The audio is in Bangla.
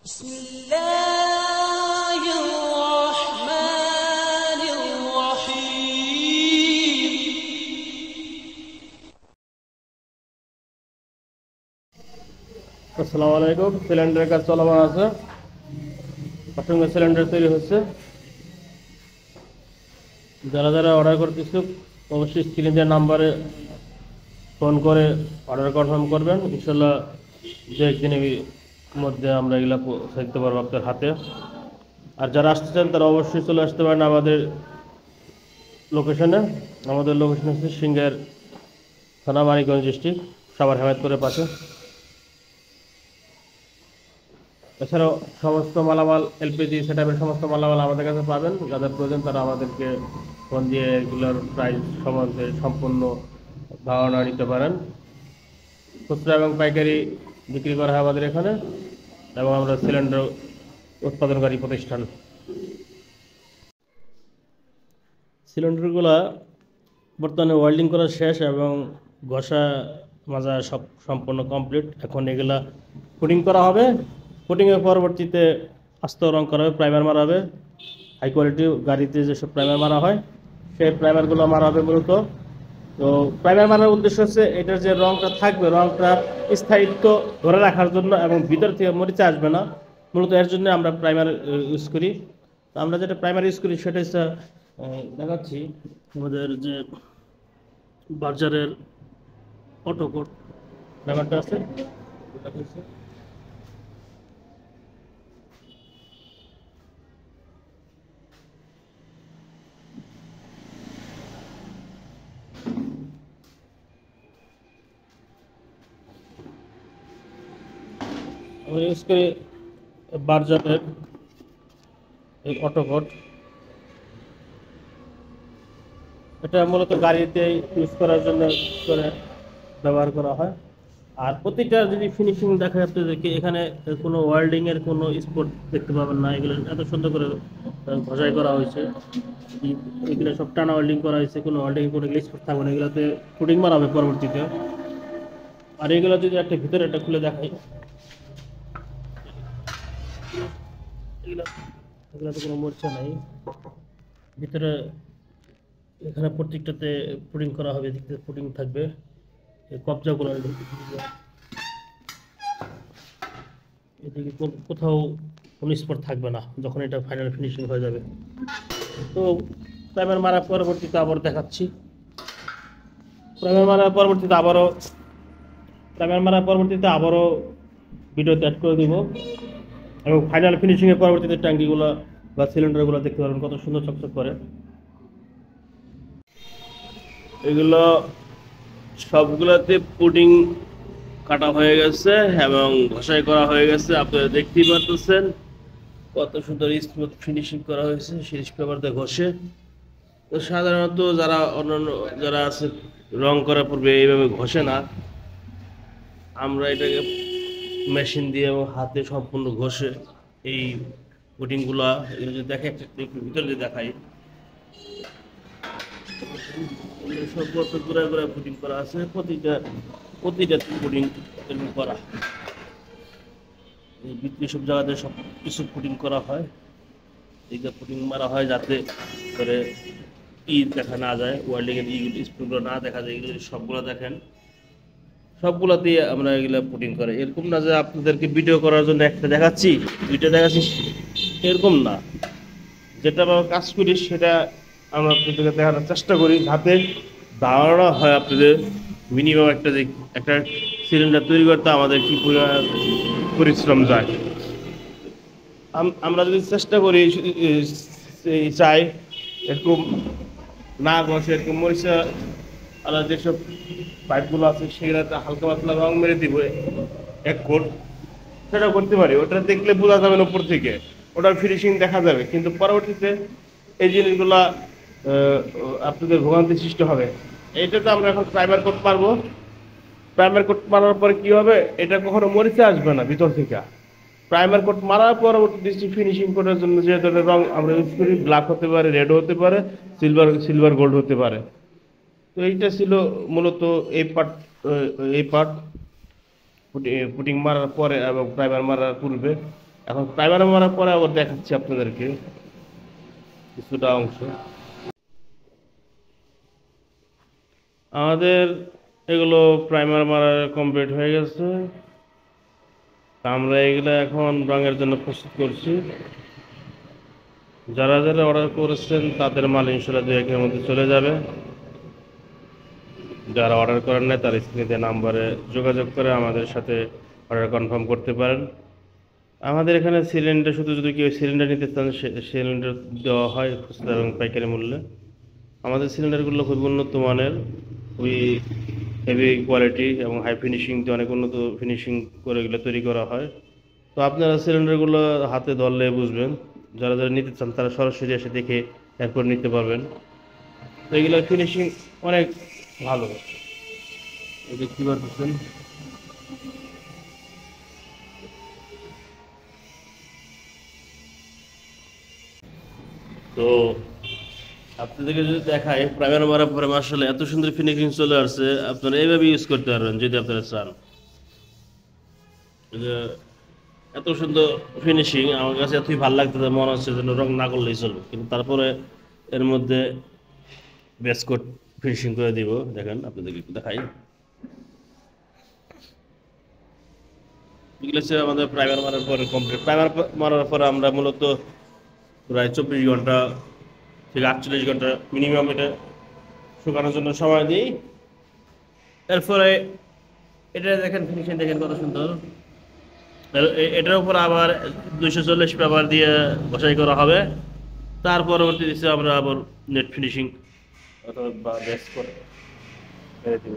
بسم الله الرحمن الرحيم আসসালামু আলাইকুম। সিলিন্ডারের কাজ চলমান আছে। অসংখ্য সিলিন্ডার তৈরি হচ্ছে। যারা যারা অর্ডার করতেছে অবশ্যই স্ক্রিনে দেওয়া নাম্বারে ফোন করে অর্ডার কনফার্ম করবেন। ইনশাল্লাহ দু একদিনের মধ্যে আমরা এগুলা পৌঁছে দিতে পারবো আপনার হাতে। আর যারা আসতে চান তারা অবশ্যই চলে আসতে পারেন আমাদের লোকেশনে। আমাদের লোকেশন হচ্ছে সিংহের থানা, মানিকগঞ্জ ডিস্ট্রিক্ট, সাভার হেমায়তপুরের পাশে। এছাড়াও সমস্ত মালামাল, এলপিজি সেটআপের সমস্ত মালামাল আমাদের কাছে পাবেন। যাদের প্রয়োজন তারা আমাদেরকে ফোন দিয়ে এগুলোর প্রাইস সম্বন্ধে সম্পূর্ণ ধারণা নিতে পারেন। খুচরা এবং পাইকারি বিক্রি করা হয় আমাদের এখানে, এবং আমরা সিলিন্ডার উৎপাদনকারী প্রতিষ্ঠান। সিলিন্ডারগুলো বর্তমানে ওয়েল্ডিং করা শেষ এবং ঘষা মাজা সব সম্পূর্ণ কমপ্লিট। এখন এগুলা ফুটিং করা হবে। ফুটিংয়ের পরবর্তীতে আস্ত রং করা হবে, প্রাইমার মারা হবে। হাই কোয়ালিটি গাড়িতে যেসব প্রাইমার মারা হয় সেই প্রাইমারগুলো মারা হবে মূলত। তো প্রাইমার মারার উদ্দেশ্য হচ্ছে এটার যে রংটা থাকবে, রংটা স্থায়িত্ব ধরে রাখার জন্য এবং ভিতর থেকে মরিচা আসবে না। মূলত এর জন্য আমরা প্রাইমার ইউজ করি। তো আমরা যেটা প্রাইমার ইউজ করি সেটা হচ্ছে দেখাচ্ছি আমাদের যে বার্জারের অটোকোড প্রাইমারটা আছে। আমরা ইউজ করি বার্জারের এই অটোকোড। এটা মূলত গাড়িতে ইউজ করার জন্য করে ব্যবহার করা হয়। আর প্রতিটা যদি ফিনিশিং দেখা যাচ্ছে যে এখানে কোনো ওয়েল্ডিংয়ের কোনো স্পট দেখতে পাবেন না। এগুলো এত সুন্দর করে ঘষাই করা হয়েছে। এগুলো সব টানা ওয়েল্ডিং করা হয়েছে, কোনো ওয়েল্ডিং কোনো স্পট থাকবে না। এগুলোতে ফুটিং মারা হবে পরবর্তীতে। আর এগুলো যদি একটা ভিতরে একটা খুলে দেখাই, এগুলোতে কোনো মরচা নাই ভিতরে। এখানে প্রত্যেকটাতে পুডিং করা হবে, এদিকে পুডিং থাকবে। এই কবজাগুলো এদিকে কোথাও কোনো স্পট থাকবে না যখন এটা ফাইনাল ফিনিশিং হয়ে যাবে। তো প্রাইমার মারার পরবর্তীতে আবার দেখাচ্ছি। প্রাইমার মারার পরবর্তীতে আবারও ভিডিওতে অ্যাড করে দিব, এবং ফাইনাল ফিনিশিংয়ের পরবর্তীতে ট্যাঙ্কিগুলো বা সিলিন্ডারগুলো দেখতে পারবেন কত সুন্দর চকচক করে। এগুলো সবগুলোতে পুডিং কাটা হয়ে গেছে এবং ঘষাই করা হয়ে গেছে। আপনারা দেখতেই পারতেছেন কত সুন্দর স্মুথ ফিনিশিং করা হয়েছে সিরিজ পেপার দিয়ে ঘষে। তো সাধারণত যারা অন্যান্য যারা আছে রং করার পূর্বে এইভাবে ঘষে না, আমরা এটাকে মেশিন দিয়ে এবং হাতে সম্পূর্ণ ঘষে এই পুডিংগুলা এগুলো যদি দেখে একটু ভিতরে দিয়ে দেখাই, সব গোড়ায় গোড়ায় পুডিং করা আছে। প্রতিটা পুডিং করা, এই ভিতরে সব জায়গাতে সব কিছু পুডিং করা হয়। এইটা পুডিং মারা হয় যাতে করে দেখা না যায়, ওয়েল্ডিং এর স্প্রিংগুলো না দেখা যায়। এগুলো সবগুলো দেখেন, সবগুলোতেই আমরা এগুলো পুডিং করি। এরকম না যে আপনাদেরকে ভিডিও করার জন্য একটা দেখাচ্ছি, দুইটা দেখাচ্ছি, এরকম না। যেটা আমরা কাজ করি সেটা আমরা আপনাদেরকে দেখানোর চেষ্টা করি, যাতে ধারণা হয় আপনাদের মিনিমাম একটা সিলিন্ডার তৈরি করতে আমাদের কি পরিশ্রম যায়। আমরা যদি চেষ্টা করি চাই এরকম না ঘষে, এরকম মরিচা আলাদা যেসব পাইপগুলো আছে সেগুলোতে হালকা পাতলা রং মেরে দিব এক কোট, সেটা করতে পারি। ওটা দেখলে বোঝা যাবে না উপর থেকে, ওটার ফিনিশিং দেখা যাবে, কিন্তু পরবর্তীতে এই জিনিসগুলা আপনাদের ভোগান্তি সৃষ্টি হবে। এইটাতে আমরা এখন প্রাইমার কোট মারবো। প্রাইমার কোট মারার পরে কি হবে, এটা কখনো মরিচা আসবে না ভিতর থেকে। প্রাইমার কোট মারার পরবর্তী ফিনিশিং করার জন্য যে ধরনের রং আমরা ইউজ করি, ব্ল্যাক হতে পারে, রেড হতে পারে, সিলভার গোল্ড হতে পারে। তো এইটা ছিল মূলত এই পার্ট পুটিং মারার পরে এবং প্রাইমার মারার পূর্বে। এখন প্রাইমার মারার পরে আবার দেখাচ্ছি আপনাদেরকে কিছুটা অংশ। আমাদের এগুলো প্রাইমার মারা কমপ্লিট হয়ে গেছে, আমরা এগুলো এখন রঙের জন্য প্রস্তুত করছি। যারা যারা অর্ডার করেছেন তাদের মাল ইনশাল্লাহ 2-1 মধ্যে চলে যাবে। যারা অর্ডার করেন না তার স্ক্রিনে নাম্বারে যোগাযোগ করে আমাদের সাথে অর্ডার কনফার্ম করতে পারেন। আমাদের এখানে সিলিন্ডার, শুধু যদি কেউ সিলিন্ডার নিতে চান সিলিন্ডার দেওয়া হয় খুচরা এবং পাইকারি মূল্যে। আমাদের সিলিন্ডারগুলো খুব উন্নত মানের, খুবই হেভি কোয়ালিটি এবং হাই ফিনিশিং দিয়ে অনেক উন্নত ফিনিশিং করে এগুলো তৈরি করা হয়। তো আপনারা সিলিন্ডারগুলো হাতে ধরলে বুঝবেন, যারা যারা নিতে চান তারা সরাসরি এসে দেখে এরপর নিতে পারবেন। তো এগুলোর ফিনিশিং অনেক ভালো, এই দেখতে পাচ্ছেন। তো আপনাদেরকে যদি দেখায় প্রাইমার মারার পরে মার্শাল্লাহ এত সুন্দর ফিনিশিং চলে আসছে, আপনারা এইভাবে ইউজ করতে পারবেন যদি আপনারা চান। এত সুন্দর ফিনিশিং আমার কাছে এতই ভালো লাগতেছে, মনে হচ্ছে যেন রং না করলেই চলবে, কিন্তু তারপরে এর মধ্যে বেস কোট ফিনিশিং করে দিব। দেখেন আপনাদেরকে একটু দেখাই, এগুলো হচ্ছে আমাদের প্রাইমার মারার পরে কমপ্লিট। প্রাইমার মারার পরে আমরা মূলত প্রায় 24 ঘন্টা থেকে 48 ঘন্টা মিনিমাম এটা শুকানোর জন্য সময় দিই। এরপরে এটা দেখেন ফিনিশিং দেখেন কত সুন্দর। এটার উপর আবার 240 পেপার দিয়ে বসাই করা হবে। তার পরবর্তীতে আমরা আবার নেট ফিনিশিং অথবা বেস করে দিব।